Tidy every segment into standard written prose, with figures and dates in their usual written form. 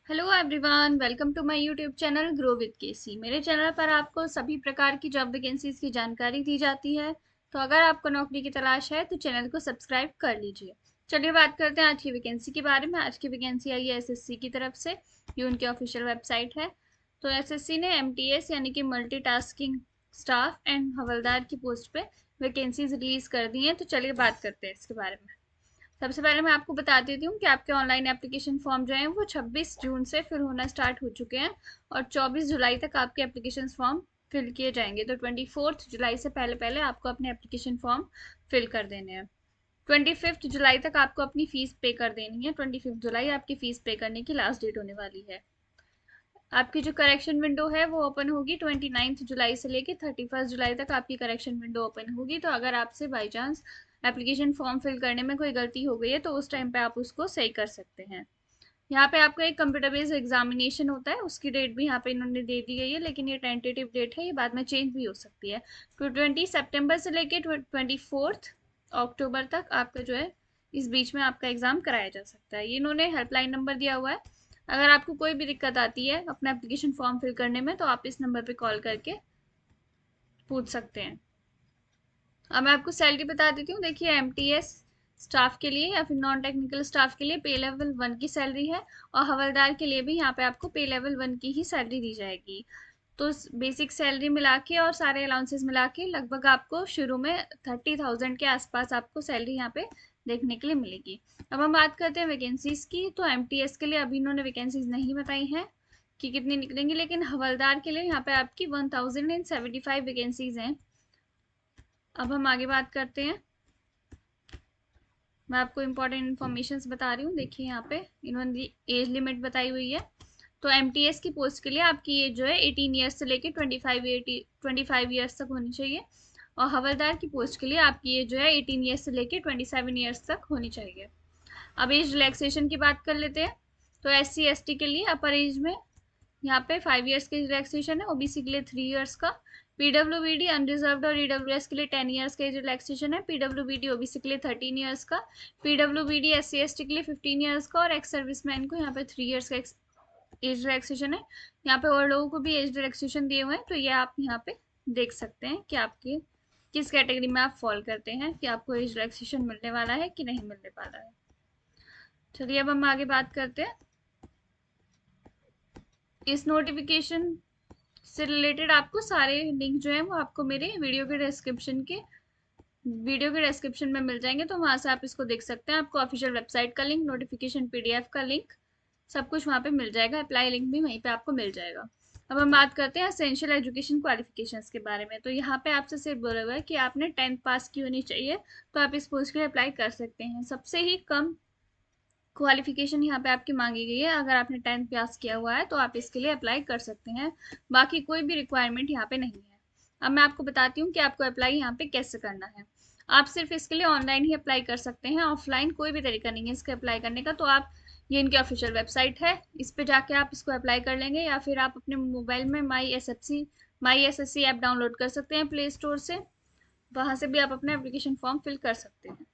Hello everyone, welcome to my YouTube channel grow with KC. मेरे channel पर आपको सभी प्रकार की जॉब वैकेंसीज की जानकारी दी जाती है। तो अगर आपको नौकरी की तलाश है तो चैनल को सब्सक्राइब कर लीजिए। चलिए बात करते हैं आज की वैकेंसी के बारे में। आज की वैकेंसी आई है एसएससी की तरफ से। ये उनकी ऑफिशियल वेबसाइट है। तो एसएससी ने एमटीएस यानी कि मल्टीटास्किंग स्टाफ एंड हवलदार की पोस्ट पे वैकेंसीज रिलीज कर दी हैं। तो चलिए बात करते हैं इसके बारे में। सबसे पहले मैं आपको बता देती हूँ कि आपके ऑनलाइन एप्लीकेशन फॉर्म जो हैं वो 26 जून से फिल होना स्टार्ट हो चुके हैं और 24 जुलाई तक आपके एप्लीकेशन फॉर्म फिल किए जाएंगे। तो 24 जुलाई से पहले पहले आपको अपने एप्लीकेशन फॉर्म फिल कर देने हैं। 25 जुलाई तक आपको अपनी फीस पे कर देनी है। 25 जुलाई आपकी फीस पे करने की लास्ट डेट होने वाली है। आपकी जो करेक्शन विंडो है वो ओपन होगी 29 जुलाई से लेके 31 जुलाई तक आपकी करेक्शन विंडो ओपन होगी। तो अगर आपसे by chance application form fill करने में कोई गलती हो गई है तो उस टाइम पे आप उसको सही कर सकते हैं। यहाँ पे आपका एक कंप्यूटर बेस्ड एग्जामिनेशन होता है, उसकी डेट भी यहाँ पे इन्होंने दे दी गई है, लेकिन ये टेंटेटिव डेट है, ये बाद में चेंज भी हो सकती है। तो 20 सितंबर से लेके 24 अक्टूबर तक आपका जो है इस बीच में आपका एग्जाम कराया जा सकता है। ये इन्होंने हेल्पलाइन नंबर दिया हुआ है। अगर आपको कोई भी दिक्कत आती है अपना एप्लीकेशन फॉर्म फिल करने में तो आप इस नंबर पे कॉल करके पूछ सकते हैं। अब मैं आपको सैलरी बता देती हूँ। देखिए, एमटीएस स्टाफ के लिए या फिर नॉन टेक्निकल स्टाफ के लिए पे लेवल 1 की सैलरी है और हवलदार के लिए भी यहाँ पे आपको पे लेवल 1 की ही सैलरी दी जाएगी। तो बेसिक सैलरी मिला के और सारे अलाउंसेस मिला के लगभग आपको शुरू में 30,000 के आसपास आपको सैलरी यहाँ पे देखने के लिए मिलेगी। अब हम बात करते हैं वैकेंसीज की। तो एमटीएस के लिए अभी इन्होंने वैकेंसीज नहीं बताई हैं कि कितनी निकलेंगी, लेकिन हवलदार के लिए यहाँ पे आपकी 1075 वैकेंसीज हैं। अब हम आगे बात करते हैं। मैं आपको इम्पोर्टेंट इन्फॉर्मेशन बता रही हूँ। देखिए, यहाँ पे इन्होंने एज लिमिट बताई हुई है। तो एमटीएस की पोस्ट के लिए आपकी एज जो है 18 ईयर्स से लेकर 25 ईयर्स तक होनी चाहिए और हवलदार की पोस्ट के लिए आपकी एज जो है 18 ईयर्स से लेकर 27 ईयर्स तक होनी चाहिए। अब एज रिलैक्सेशन की बात कर लेते हैं। तो एससी एसटी के लिए अपर एज में यहाँ पे 5 ईयर्स की रिलैक्सेशन है, ओबीसी के लिए 3 ईयर्स का, पीडब्ल्यूबीडी अनरिजर्व्ड और ईडब्ल्यूएस के लिए 10 ईयर्स का एज रिलैक्सेशन है, पीडब्ल्यूबीडी ओबीसी के लिए 13 ईयर्स का, पीडब्ल्यूबीडी एससी एसटी के लिए 15 ईयर्स का और एक्स सर्विसमैन को यहाँ पे 3 ईयर्स का एज रिलैक्सेशन है। यहाँ पे और लोगों को भी एज रिलैक्सेशन दिए हुए हैं। तो ये आप यहाँ पे देख सकते हैं कि आपके किस कैटेगरी में आप फॉल करते हैं, कि आपको एज रिलैक्सेशन मिलने वाला है कि नहीं मिलने वाला है। चलिए अब हम आगे बात करते हैं। इस नोटिफिकेशन से रिलेटेड आपको सारे लिंक जो है वो आपको मेरे वीडियो के डिस्क्रिप्शन में मिल जाएंगे। तो वहां से आप इसको देख सकते हैं। आपको ऑफिशियल वेबसाइट का लिंक, नोटिफिकेशन पीडीएफ का लिंक, सब कुछ वहां पे मिल जाएगा। अप्लाई लिंक भी वहीं पे आपको मिल जाएगा। अब हम बात करते हैं एसेंशियल एजुकेशन क्वालिफिकेशंस के बारे में। तो यहाँ पे आपसे सिर्फ बोला हुआ है कि आपने 10th पास की होनी चाहिए तो आप इस पोस्ट के लिए अप्लाई कर सकते हैं। सबसे ही कम क्वालिफिकेशन यहाँ पे आपकी मांगी गई है। अगर आपने 10th पास किया हुआ है तो आप इसके लिए अप्लाई कर सकते हैं। बाकी कोई भी रिक्वायरमेंट यहाँ पे नहीं है। अब मैं आपको बताती हूँ कि आपको अप्लाई यहाँ पे कैसे करना है। आप सिर्फ इसके लिए ऑनलाइन ही अप्लाई कर सकते हैं, ऑफलाइन कोई भी तरीका नहीं है इसके अप्लाई करने का। तो आप, ये इनकी ऑफिशियल वेबसाइट है, इस पे जाके आप इसको अप्लाई कर लेंगे या फिर आप अपने मोबाइल में माई एसएससी ऐप डाउनलोड कर सकते हैं प्ले स्टोर से। वहां से भी आप अपना एप्लीकेशन फॉर्म फिल कर सकते हैं।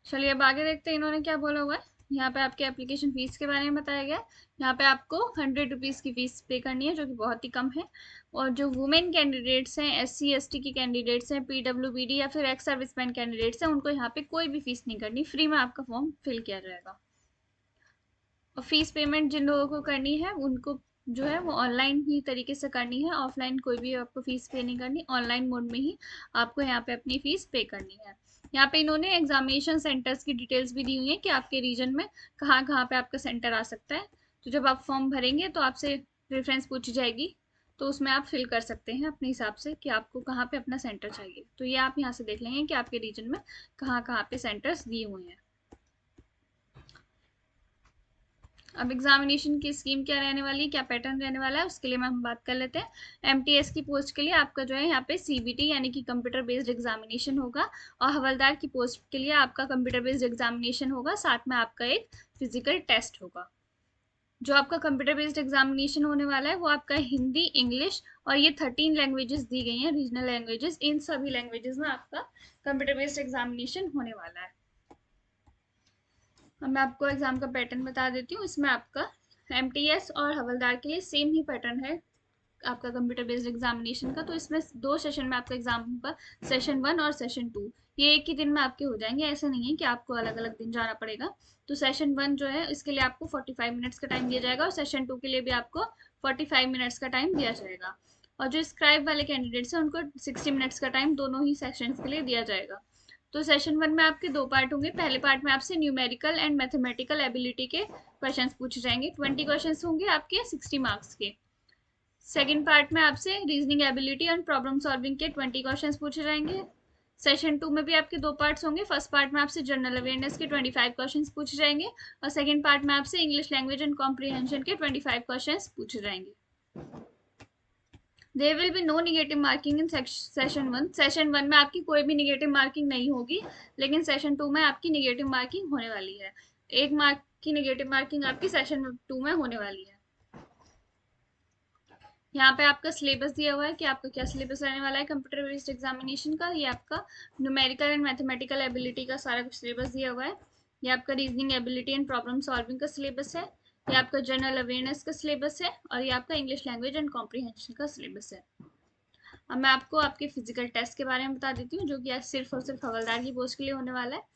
चलिए अब आगे देखते हैं इन्होंने क्या बोला हुआ है। यहाँ पे आपके एप्लीकेशन फीस के बारे में बताया गया है। यहाँ पे आपको 100 रुपीज़ की फीस पे करनी है, जो कि बहुत ही कम है। और जो वुमेन कैंडिडेट्स हैं, एससी एसटी की कैंडिडेट्स हैं, पीडब्ल्यूबीडी या फिर एक्स सर्विसमैन कैंडिडेट्स हैं, उनको यहाँ पे कोई भी फीस नहीं करनी, फ्री में आपका फॉर्म फिल किया जाएगा। और फीस पेमेंट जिन लोगों को करनी है उनको जो है वो ऑनलाइन ही तरीके से करनी है। ऑफलाइन कोई भी आपको फीस पे नहीं करनी, ऑनलाइन मोड में ही आपको यहाँ पे अपनी फीस पे करनी है। यहाँ पे इन्होंने एग्जामिनेशन सेंटर्स की डिटेल्स भी दी हुई है कि आपके रीजन में कहाँ कहाँ पे आपका सेंटर आ सकता है। तो जब आप फॉर्म भरेंगे तो आपसे प्रेफरेंस पूछी जाएगी, तो उसमें आप फिल कर सकते हैं अपने हिसाब से कि आपको कहाँ पे अपना सेंटर चाहिए। तो ये आप यहाँ से देख लेंगे कि आपके रीजन में कहाँ कहाँ पे सेंटर्स दिए हुए हैं। अब एग्जामिनेशन की स्कीम क्या रहने वाली है, क्या पैटर्न रहने वाला है, उसके लिए हम बात कर लेते हैं। एमटीएस की पोस्ट के लिए आपका जो है यहाँ पे सीबीटी यानी कि कंप्यूटर बेस्ड एग्जामिनेशन होगा और हवलदार की पोस्ट के लिए आपका कंप्यूटर बेस्ड एग्जामिनेशन होगा, साथ में आपका एक फिजिकल टेस्ट होगा। जो आपका कंप्यूटर बेस्ड एग्जामिनेशन होने वाला है वो आपका हिंदी, इंग्लिश और ये 13 लैंग्वेजेस दी गई हैं, रीजनल लैंग्वेजेस, इन सभी लैंग्वेजेस में आपका कंप्यूटर बेस्ड एग्जामिनेशन होने वाला है। अब मैं आपको एग्जाम का पैटर्न बता देती हूँ। इसमें आपका एमटीएस और हवलदार के लिए सेम ही पैटर्न है आपका कंप्यूटर बेस्ड एग्जामिनेशन का। तो इसमें 2 सेशन में आपका एग्जाम होगा, सेशन 1 और सेशन 2। ये एक ही दिन में आपके हो जाएंगे, ऐसा नहीं है कि आपको अलग अलग दिन जाना पड़ेगा। तो सेशन 1 जो है इसके लिए आपको 45 मिनट्स का टाइम दिया जाएगा और सेशन 2 के लिए भी आपको 45 मिनट्स का टाइम दिया जाएगा। और जो स्क्राइब वाले कैंडिडेट्स हैं उनको 60 मिनट्स का टाइम दोनों ही सेशंस के लिए दिया जाएगा। तो सेशन 1 में आपके 2 पार्ट होंगे। पहले पार्ट में आपसे न्यूमेरिकल एंड मैथमेटिकल एबिलिटी के क्वेश्चंस पूछे जाएंगे, 20 क्वेश्चंस होंगे आपके 60 मार्क्स के। सेकेंड पार्ट में आपसे reasoning ability and problem solving के 20 क्वेश्चंस पूछे जाएंगे। सेशन 2 में भी आपके 2 पार्ट्स होंगे। फर्स्ट पार्ट में आपसे जनरल अवेयरनेस के 25 क्वेश्चंस पूछे जाएंगे और सेकेंड पार्ट में आपसे इंग्लिश लैंग्वेज एंड कॉम्प्रिहेंशन के 25 क्वेश्चंस पूछे जाएंगे। There will be no negative marking in session 1। Session 1 में आपकी कोई भी निगेटिव मार्किंग नहीं होगी, लेकिन सेशन 2 में आपकी निगेटिव मार्किंग होने वाली है। 1 मार्क की निगेटिव मार्किंग आपकी सेशन 2 में होने वाली है। यहाँ पे आपका सिलेबस दिया हुआ है कि आपका क्या सिलेबस रहने वाला है कंप्यूटर बेस्ड एग्जामिनेशन का। ये आपका न्यूमेरिकल एंड मैथमेटिकल एबिलिटी का सारा कुछ सिलेबस दिया हुआ है। ये आपका reasoning ability and problem solving का सिलेबस है। ये आपका जनरल अवेयरनेस का सिलेबस है और ये आपका इंग्लिश लैंग्वेज एंड कॉम्प्रिहेंशन का सिलेबस है। अब मैं आपको आपके फिजिकल टेस्ट के बारे में बता देती हूँ, जो कि आज सिर्फ और सिर्फ हवलदार की पोस्ट के लिए होने वाला है।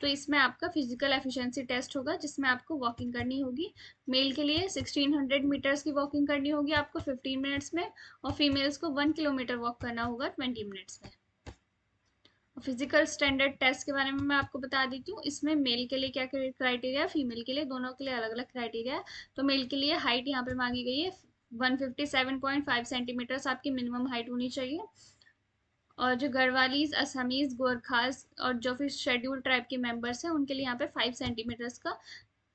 तो इसमें आपका फिजिकल एफिशिएंसी टेस्ट होगा, जिसमें आपको वॉकिंग करनी होगी। मेल के लिए 1600 मीटर्स की वॉकिंग करनी होगी आपको 15 मिनट्स में, और फीमेल्स को 1 किलोमीटर वॉक करना होगा 20 मिनट्स में। फिजिकल स्टैंडर्ड टेस्ट के बारे में मैं आपको बता देती हूँ। इसमें मेल के लिए क्या क्राइटेरिया है, फीमेल के लिए, दोनों के लिए अलग अलग क्राइटेरिया है। तो मेल के लिए हाइट यहाँ पे मांगी गई है 157.5 सेंटीमीटर्स आपकी मिनिमम हाइट होनी चाहिए। और जो गढ़वालीज, असमीज, गोरखास और जो फिर शेड्यूल ट्राइब के मेंबर्स हैं उनके लिए यहाँ पे 5 सेंटीमीटर्स का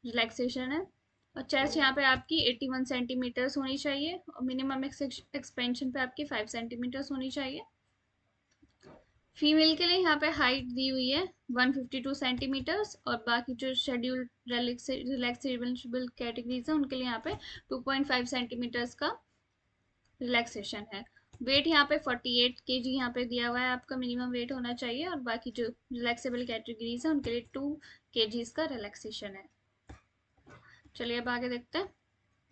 रिलैक्सेशन है। और चेस्ट यहाँ पे आपकी 81 सेंटीमीटर्स होनी चाहिए और मिनिमम एक्सपेंशन पे आपकी 5 सेंटीमीटर्स होनी चाहिए। फीमेल के लिए यहाँ पे हाइट दी हुई है 152 सेंटीमीटर्स और बाकी जो शेड्यूल रिलैक्सेबल कैटेगरीज है उनके लिए यहाँ पे 2.5 सेंटीमीटर्स का रिलैक्सेशन है। वेट यहाँ पे 48 kg यहाँ पे दिया हुआ है, आपका मिनिमम वेट होना चाहिए। और बाकी जो रिलैक्सेबल कैटेगरीज है उनके लिए 2 kg का रिलैक्सेशन है। चलिए अब आगे देखते हैं।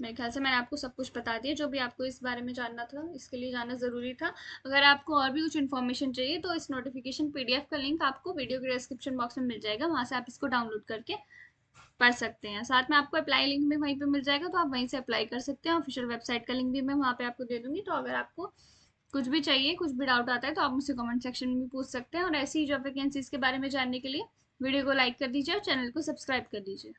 मेरे ख्याल से मैंने आपको सब कुछ बता दिया जो भी आपको इस बारे में जानना था, इसके लिए जानना ज़रूरी था। अगर आपको और भी कुछ इन्फॉर्मेशन चाहिए तो इस नोटिफिकेशन पीडीएफ का लिंक आपको वीडियो के डिस्क्रिप्शन बॉक्स में मिल जाएगा, वहाँ से आप इसको डाउनलोड करके पढ़ सकते हैं। साथ में आपको अप्लाई लिंक भी वहीं पे मिल जाएगा, तो आप वहीं से अप्लाई कर सकते हैं। ऑफिशियल वेबसाइट का लिंक भी मैं वहाँ पे आपको दे दूँगी। तो अगर आपको कुछ भी चाहिए, कुछ भी डाउट आता है तो आप मुझसे कमेंट सेक्शन में भी पूछ सकते हैं। और ऐसी ही जॉब वैकेंसीज के बारे में जानने के लिए वीडियो को लाइक कर दीजिए और चैनल को सब्सक्राइब कर दीजिए।